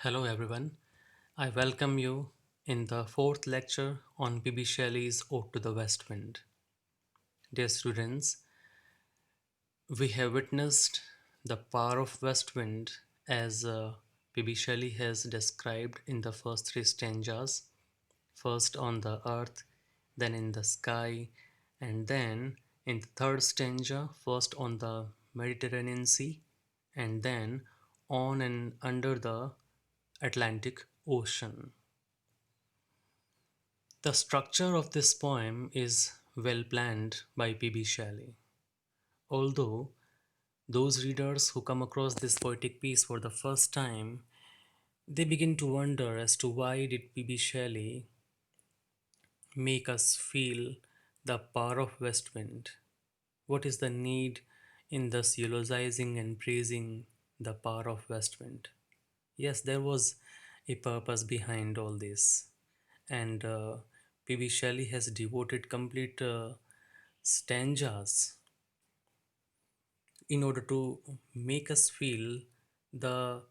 Hello, everyone. I welcome you in the fourth lecture on P.B. Shelley's Ode to the West Wind. Dear students, we have witnessed the power of West Wind as P.B. Shelley has described in the first three stanzas, first on the earth, then in the sky, and then in the third stanza, first on the Mediterranean Sea, and then on and under the Atlantic Ocean. The structure of this poem is well planned by P.B. Shelley. Although those readers who come across this poetic piece for the first time, they begin to wonder as to why did P.B. Shelley make us feel the power of west wind? What is the need in thus eulogizing and praising the power of west wind? Yes, there was a purpose behind all this, and P.B. Shelley has devoted complete stanzas in order to make us feel the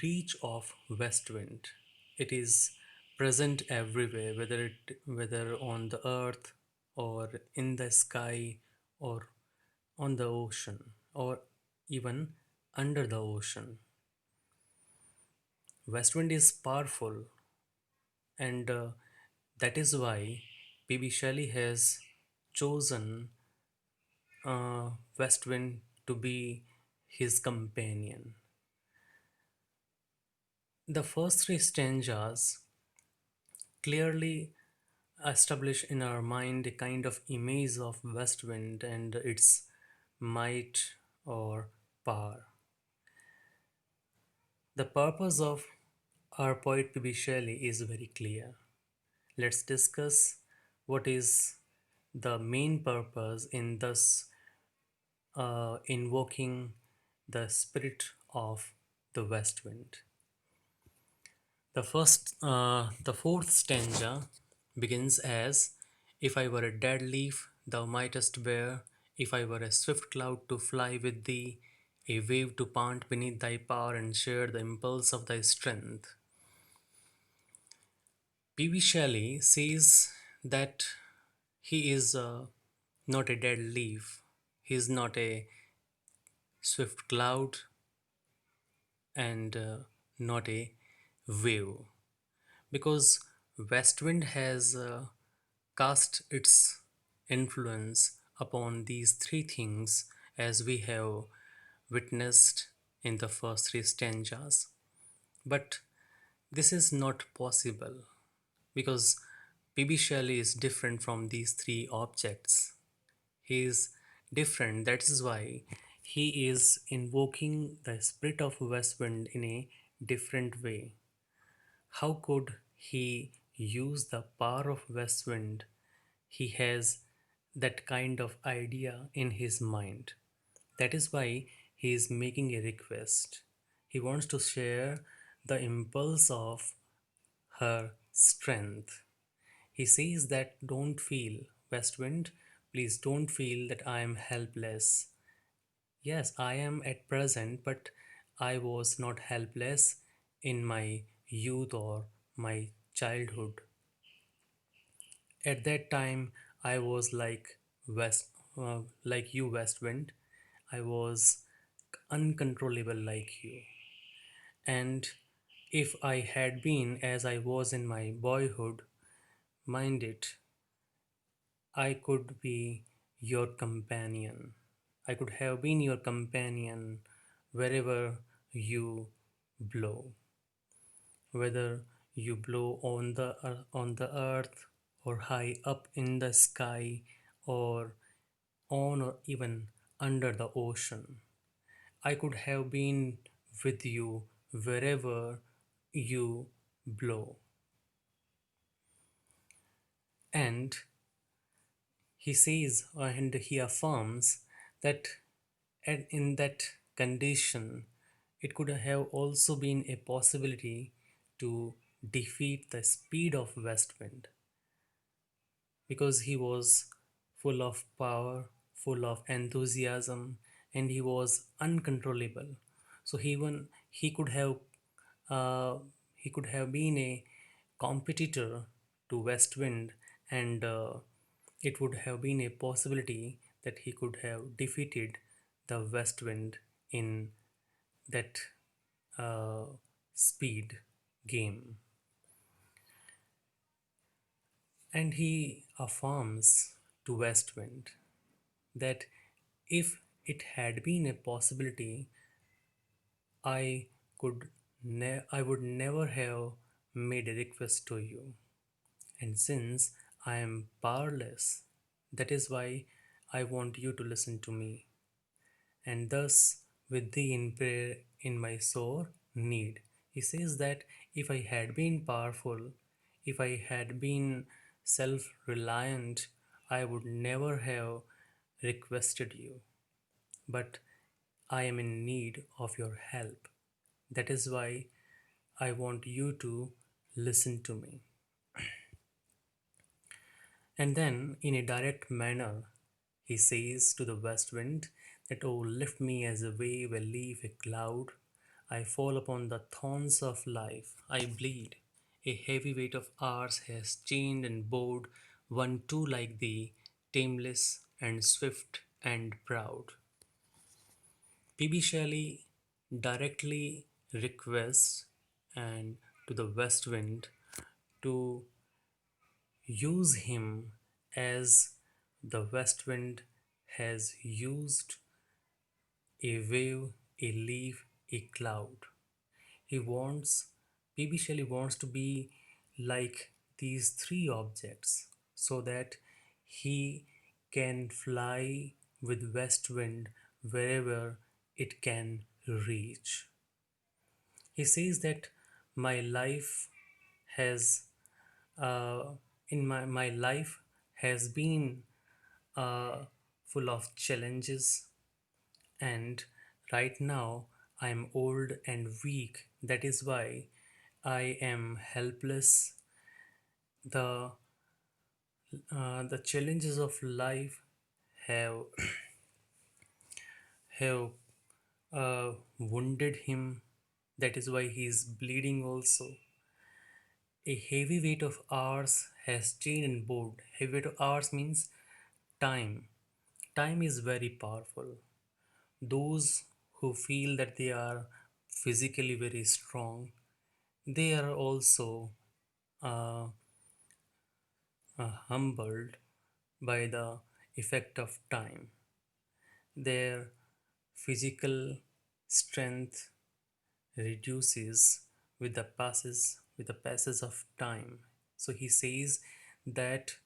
reach of west wind. It is present everywhere, whether on the earth or in the sky or on the ocean or even under the ocean. West wind is powerful, and that is why P.B. Shelley has chosen west wind to be his companion. The first three stanzas clearly establish in our mind a kind of image of west wind and its might or power. The purpose of our poet P.B. Shelley is very clear. Let's discuss what is the main purpose in thus invoking the spirit of the west wind. The fourth stanza begins as, "If I were a dead leaf, thou mightest bear, if I were a swift cloud to fly with thee, a wave to pant beneath thy power and share the impulse of thy strength." P.B. Shelley says that he is not a dead leaf, he is not a swift cloud, and not a wave, because west wind has cast its influence upon these three things as we have witnessed in the first three stanzas. But this is not possible because P.B. Shelley is different from these three objects. He is different. That is why he is invoking the spirit of west wind in a different way. How could he use the power of west wind? He has that kind of idea in his mind. That is why he is making a request. He wants to share the impulse of her strength. He says that don't feel, west wind, please don't feel that I am helpless. Yes, I am at present, but I was not helpless in my youth or my childhood. At that time, I was like you, West Wind. I was uncontrollable like you. And if I had been as I was in my boyhood, mind it, I could be your companion. I could have been your companion wherever you blow. Whether you blow on the earth or high up in the sky or on or even under the ocean. I could have been with you wherever you blow. And he says and he affirms that in that condition, it could have also been a possibility to defeat the speed of west wind because he was full of power, full of enthusiasm, and he was uncontrollable. So he could have Uh, he could have been a competitor to West Wind, and it would have been a possibility that he could have defeated the West Wind in that uh, speed game. And he affirms to West Wind that if it had been a possibility, I I would never have made a request to you. And since I am powerless, that is why I want you to listen to me. And thus, with thee in prayer in my sore need. He says that if I had been powerful, if I had been self reliant, I would never have requested you. But I am in need of your help. That is why I want you to listen to me. And then, in a direct manner, he says to the west wind that, oh, lift me as a wave will leave a cloud. I fall upon the thorns of life. I bleed. A heavy weight of ours has chained and bowed one too like thee, tameless and swift and proud. PB Shelley directly requests and to the west wind to use him as the west wind has used a wave, a leaf, a cloud. He wants, PB Shelley wants to be like these three objects so that he can fly with west wind wherever it can reach. He says that my life has, uh, my life has been uh, full of challenges, and right now I am old and weak. That is why I am helpless. The challenges of life have have wounded him. That is why he is bleeding also. A heavy weight of hours has chained and bound. Heavy weight of hours means time. Time is very powerful. Those who feel that they are physically very strong, they are also uh, humbled by the effect of time. Their physical strength reduces with the passage of time. So he says that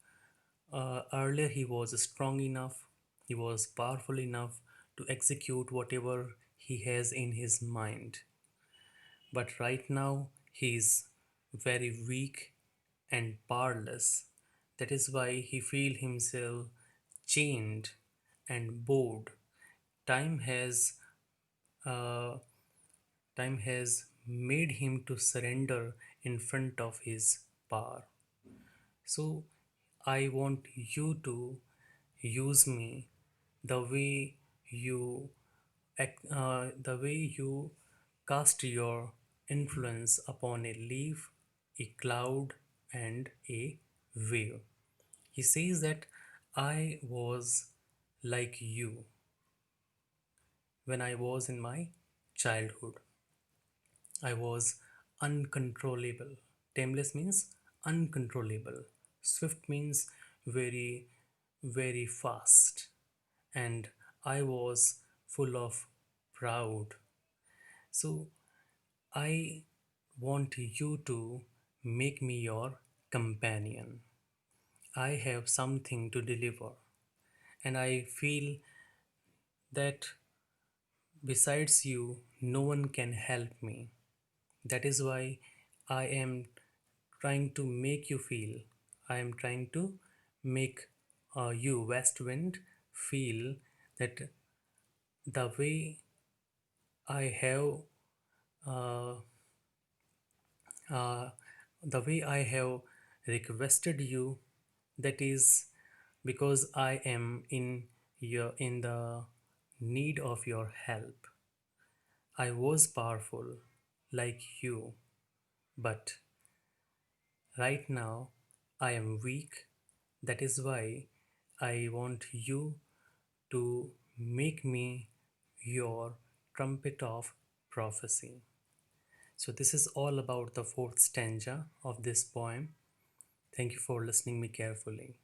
earlier he was strong enough, he was powerful enough to execute whatever he has in his mind. But right now he is very weak and powerless. That is why he feels himself chained and bored. Time has uh, time has made him to surrender in front of his power. So I want you to use me the way you the way you cast your influence upon a leaf, a cloud, and a wave. He says that I was like you when I was in my childhood. I was uncontrollable. Tameless means uncontrollable. Swift means very, very fast. And I was full of proud. So I want you to make me your companion. I have something to deliver, and I feel that besides you, no one can help me. That is why I am trying to make you feel, I am trying to make you, West Wind, feel that the way I have uh, uh, the way I have requested you, that is because I am in the need of your help. I was powerful, like you, but right now I am weak. That is why I want you to make me your trumpet of prophecy. So, this is all about the fourth stanza of this poem. Thank you for listening me carefully.